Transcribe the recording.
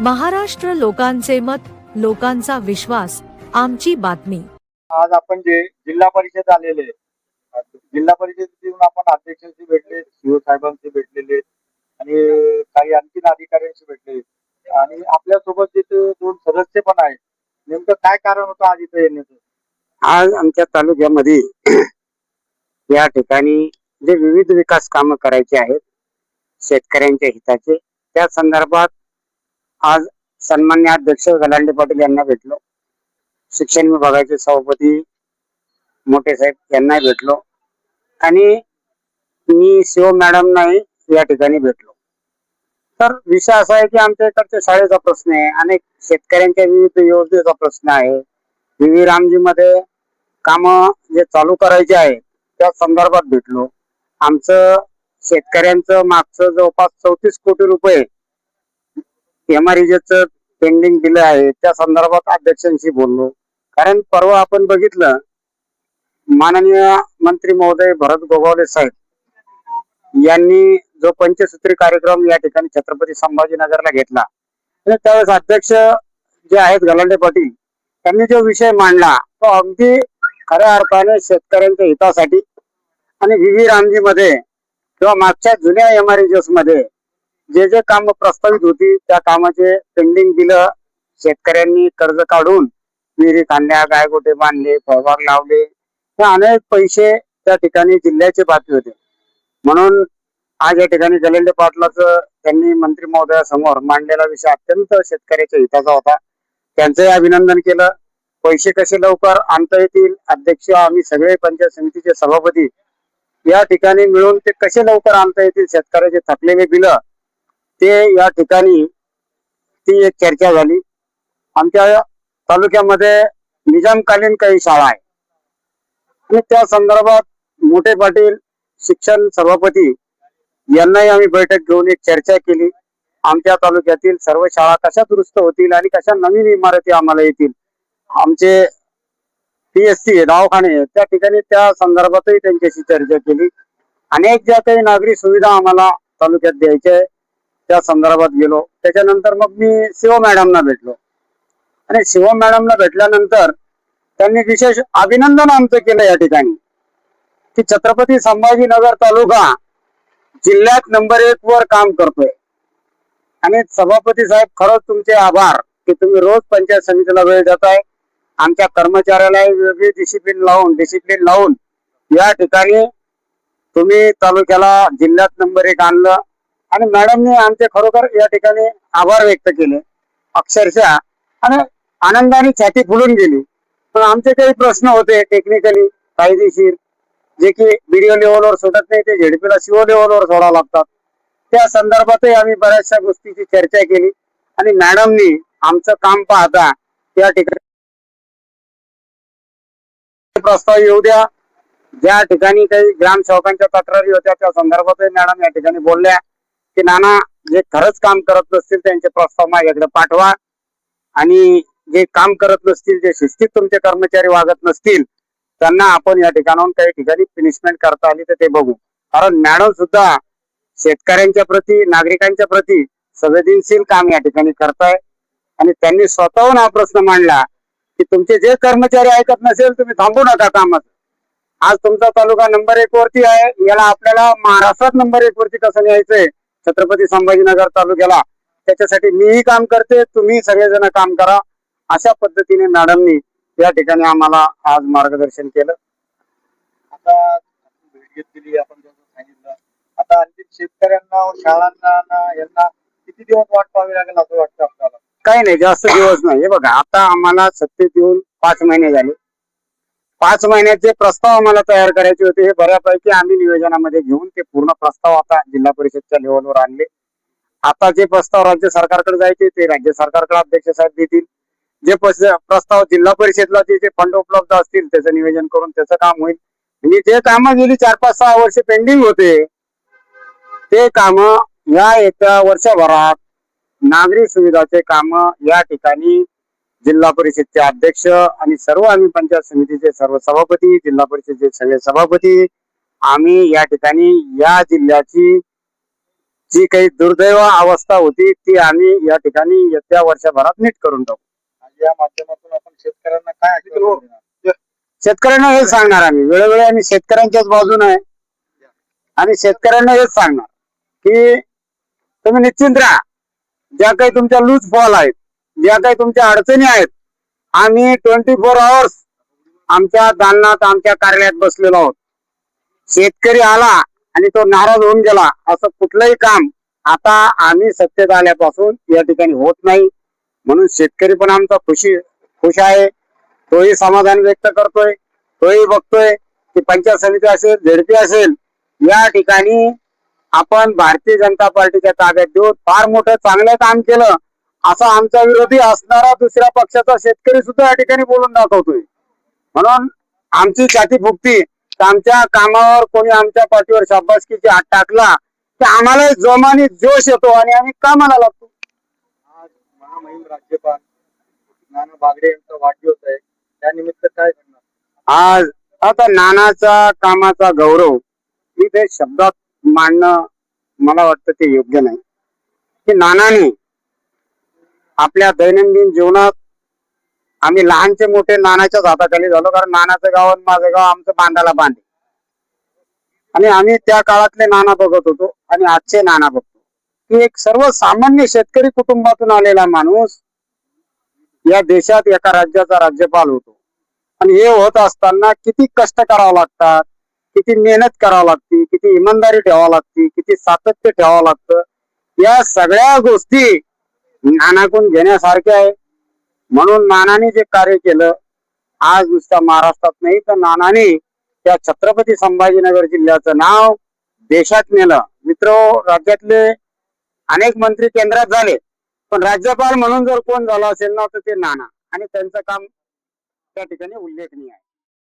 महाराष्ट्र लोकांचे मत, लोकांचा विश्वास, आमची बातमी। आज आपण जे जिल्हा परिषद आलेले जिल्हा परिषद येऊन आपण अध्यक्षांशी भेटले, सीओ साहेबांशी भेटलेले आणि काही आणखीन अधिकाऱ्यांशी भेटले आणि आपल्या सोबत तिथे 2 सदस्य पण आहेत। नेमकं काय कारण होतं आज इथे येण्याचं? आज आमच्या तालुक्यामध्ये या ठिकाणी जे विविध विकास कामं करायचे आहेत शेतकऱ्यांच्या हिताचे, त्या संदर्भात आज सन्मान्य अध्यक्ष गलांडे पाटील यांना भेटलो, शिक्षण विभागाचे सभापती मोठे साहेब यांना भेटलो आणि मी सीओ मॅडम नाही या ठिकाणी भेटलो। तर विषय असा आहे की आमच्या इकडच्या शाळेचा प्रश्न आहे, अनेक शेतकऱ्यांच्या विविध योजनेचा प्रश्न आहे, विवी रामजी मध्ये काम जे चालू करायचे आहे त्या संदर्भात भेटलो। आमचं शेतकऱ्यांचं मागचं जवळपास 34 कोटी रुपये एमआरईजेचं पेंडिंग बिल आहे, त्या संदर्भात अध्यक्षांशी बोललो। कारण परवा आपण बघितलं, माननीय मंत्री महोदय भरत गोगावले साहेब यांनी जो पंचसूत्री कार्यक्रम या ठिकाणी छत्रपती संभाजीनगरला घेतला आणि त्यावेळेस अध्यक्ष जे आहेत गलांडे पाटील त्यांनी जो विषय मांडला तो अगदी खऱ्या अर्थाने शेतकऱ्यांच्या हितासाठी आणि विवी रामजी मध्ये किंवा मागच्या जुन्या एमआरईजेस मध्ये जे जे काम प्रस्तावित होती त्या कामाचे पेंडिंग बिल शेतकऱ्यांनी कर्ज काढून विहिरी खांद्या, गायगोटे बांधले, फळबाग लावले, हे अनेक पैसे त्या ठिकाणी जिल्ह्याचे बाकी होते। म्हणून आज या ठिकाणी गलांडे पाटलाचं त्यांनी मंत्री महोदयासमोर मांडलेला विषय अत्यंत शेतकऱ्याच्या हिताचा होता, त्यांचंही अभिनंदन केलं। पैसे कसे लवकर आणता येतील, अध्यक्ष आम्ही सगळे पंचायत समितीचे सभापती या ठिकाणी मिळून ते कसे लवकर आणता येतील शेतकऱ्याचे थकलेले बिल, ते या ठिकाणी ती एक चर्चा झाली। आमच्या तालुक्यामध्ये निजामकालीन काही शाळा आहे आणि त्या संदर्भात मोठे पाटील शिक्षण सभापती यांनाही आम्ही बैठक घेऊन एक चर्चा केली। आमच्या तालुक्यातील सर्व शाळा कशा दुरुस्त होतील आणि कशा नवीन इमारती आम्हाला येतील, आमचे पीएससी दवाखाने त्या ठिकाणी त्या संदर्भातही त्यांच्याशी चर्चा केली। अनेक ज्या काही नागरी सुविधा आम्हाला तालुक्यात द्यायच्या आहे त्या संदर्भात गेलो। त्याच्यानंतर मग मी सीओ मॅडमना भेटलो आणि सीओ मॅडमला भेटल्यानंतर त्यांनी विशेष अभिनंदन आमचं केलं या ठिकाणी की छत्रपती संभाजीनगर तालुका जिल्ह्यात नंबर 1 वर काम करतोय। आणि सभापती साहेब खरंच तुमचे आभार की तुम्ही रोज पंचायत समितीला वेळ देताय, आमच्या कर्मचाऱ्याला वेगळी डिसिप्लिन लावून या ठिकाणी तुम्ही तालुक्याला जिल्ह्यात नंबर 1 आणलं आणि मॅडमने आमचे खरोखर या ठिकाणी आभार व्यक्त केले अक्षरशः आणि आनंदाने छाती फुलून गेली। पण आमचे काही प्रश्न होते टेक्निकली कायदेशीर जे की बीडीओ लेवलवर सुटत नाही, ते झेडपीला सीओ लेवलवर सोडावं लागतात, त्या संदर्भातही आम्ही बऱ्याचशा गोष्टीची चर्चा केली आणि मॅडमनी आमचं काम पाहता त्या ठिकाणी प्रस्ताव येऊ द्या, ज्या ठिकाणी काही ग्रामसेवकांच्या तक्रारी होत्या त्या संदर्भातही मॅडम या ठिकाणी बोलल्या की नाना जे खरंच काम करत नसतील त्यांचे प्रस्ताव माझ्याकडे पाठवा आणि जे काम करत नसतील, जे शिस्तीत तुमचे कर्मचारी वागत नसतील त्यांना आपण या ठिकाणाहून काही ठिकाणी पनिशमेंट करता आली तर ते बघू। कारण मॅडम सुद्धा शेतकऱ्यांच्या प्रती, नागरिकांच्या प्रती संवेदनशील काम या ठिकाणी करताय आणि त्यांनी स्वतःहून हा प्रश्न मांडला की तुमचे जे कर्मचारी ऐकत नसेल तुम्ही थांबू नका कामात। आज तुमचा तालुका नंबर 1 वरती आहे, याला आपल्याला महाराष्ट्रात नंबर 1 वरती कसं न्यायचंय छत्रपती संभाजीनगर तालुक्याला, त्याच्यासाठी मीही काम करते, तुम्ही सगळेजण काम करा, अशा पद्धतीने मॅडमनी या ठिकाणी आम्हाला आज मार्गदर्शन केलं। आता भेट घेतली आपण जसं सांगितलं, आता आणखी शेतकऱ्यांना, शाळांना यांना किती दिवस वाट पाहावी लागेल असं वाटतं आपल्याला? काही नाही, जास्त दिवस नाही। हे बघा, आता आम्हाला सत्तेत येऊन 5 महिने झाले, 5 महिन्याचे प्रस्ताव आम्हाला तयार करायचे होते, हे बऱ्यापैकी आम्ही नियोजनामध्ये घेऊन ते पूर्ण प्रस्ताव आता जिल्हा परिषदच्या लेवलवर आणले। आता जे प्रस्ताव राज्य सरकारकडे जायचे ते राज्य सरकारकडे अध्यक्ष साहेब देतील, जे प्रस्ताव जिल्हा परिषदला जे फंड उपलब्ध असतील त्याचं नियोजन करून त्याचं काम होईल आणि जे काम गेली 4-5-6 वर्ष पेंडिंग होते ते काम या एका वर्षभरात नागरी सुविधाचे काम या ठिकाणी जिल्हा परिषदचे अध्यक्ष आणि सर्व आम्ही पंचायत समितीचे सर्व सभापती, जिल्हा परिषदेचे सगळे सभापती, आम्ही या ठिकाणी या जिल्ह्याची जी काही दुर्दैव अवस्था होती ती आम्ही या ठिकाणी येत्या वर्षभरात नीट करून टाकू. आणि या माध्यमातून आपण शेतकऱ्यांना काय आश्वासन देणार? शेतकऱ्यांना हेच सांगणार आम्ही, वेळोवेळी आम्ही शेतकऱ्यांच्याच बाजूने आहे आणि शेतकऱ्यांना हेच सांगणार की तुम्ही निश्चिंत राहा. ज्या काही तुमच्या लूज फॉल आहेत, ज्या काही तुमच्या अडचणी आहेत, आम्ही 24 आवर्स आमच्या दालनात आमच्या कार्यालयात बसलेलो आहोत. शेतकरी आला आणि तो नाराज होऊन गेला असं कुठलंही काम आता आम्ही सत्तेत आल्यापासून या ठिकाणी होत नाही. म्हणून शेतकरी पण आमचा खुश आहे, तोही समाधान व्यक्त करतोय, तोही बघतोय की पंचायत समिती असेल, झेडपी असेल, या ठिकाणी आपण भारतीय जनता पार्टीच्या ताब्यात देऊन फार मोठं चांगलं काम केलं असा आमचा विरोधी असणारा दुसऱ्या पक्षाचा शेतकरी सुद्धा या ठिकाणी बोलून दाखवतोय. म्हणून आमची छाती फुगती तर आमच्या कामावर कोणी आमच्या पाठीवर शाबासकीची हात टाकला की आम्हाला जोमाने जोश येतो आणि आम्ही कामाला लागतो. आज महामहिम राज्यपाल नाना बागडे यांचा वाढदिवस आहे, त्यानिमित्त काय सांगणार? आज आता नानाचा कामाचा गौरव मी ते शब्दात मांडणं मला वाटतं ते योग्य नाही. की नानाने आपल्या दैनंदिन जीवनात आम्ही लहानचे मोठे नानाच्याच हाताखाली झालो, कारण नानाचं गाव आणि माझं गाव आमचं बांधाला बांधे आणि आम्ही त्या काळातले नाना बघत होतो आणि आजचे नाना बघतो. की एक सर्वसामान्य शेतकरी कुटुंबातून आलेला माणूस या देशात एका राज्याचा राज्यपाल होतो आणि हे होत असताना किती कष्ट करावं लागतात, किती मेहनत करावं लागते, किती इमानदारी ठेवावं लागते, किती सातत्य ठेवावं लागतं. या सगळ्या गोष्टी नानाकडून घेण्यासारख्या आहे. म्हणून नानाने जे कार्य केलं आज नुसत्या महाराष्ट्रात नाही तर नानाने त्या छत्रपती संभाजीनगर जिल्ह्याचं नाव देशात नेलं. मित्र, राज्यातले अनेक मंत्री केंद्रात झाले पण राज्यपाल म्हणून जर कोण झाला असेल ना तर ते नाना, आणि त्यांचं काम त्या ठिकाणी उल्लेखनीय आहे.